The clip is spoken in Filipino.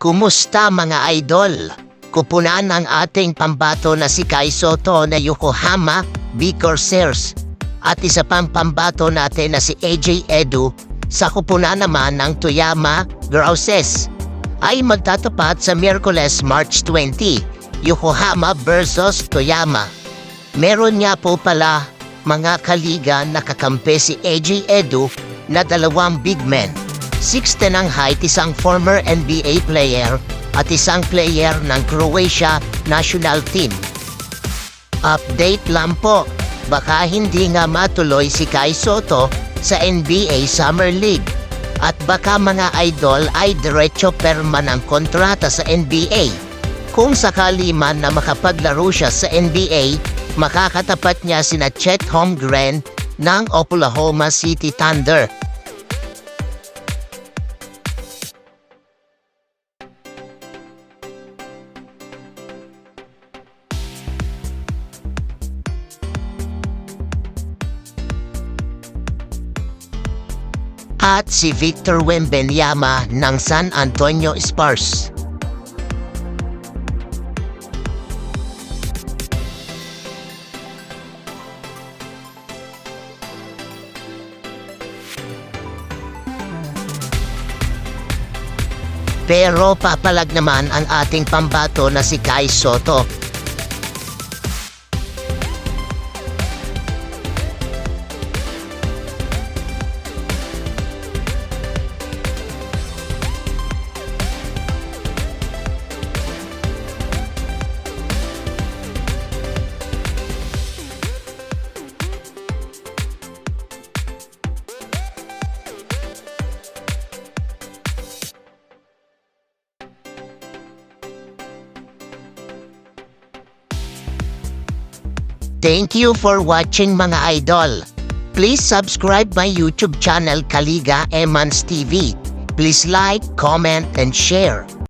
Kumusta mga idol? Kupunan ang ating pambato na si Kai Sotto na Yokohama B Corsairs at isa pang pambato natin na si AJ Edu sa kupunan naman ng Toyama Grouses ay magtatapat sa Miyerkules March 20, Yokohama versus Toyama. Meron nga po pala mga kaliga na kakampi si AJ Edu na dalawang big men. 6'10" ang height, isang former NBA player at isang player ng Croatia national team. Update lang po, baka hindi nga matuloy si Kai Sotto sa NBA Summer League at baka mga idol ay diretso perma ng kontrata sa NBA. Kung sakali man na makapaglaro siya sa NBA, makakatapat niya sina Chet Holmgren ng Oklahoma City Thunder. At si Victor Wembanyama ng San Antonio Spurs. Pero papalag naman ang ating pambato na si Kai Sotto. Thank you for watching mga idol. Please subscribe my YouTube channel Kaliga Emans TV. Please like, comment, and share.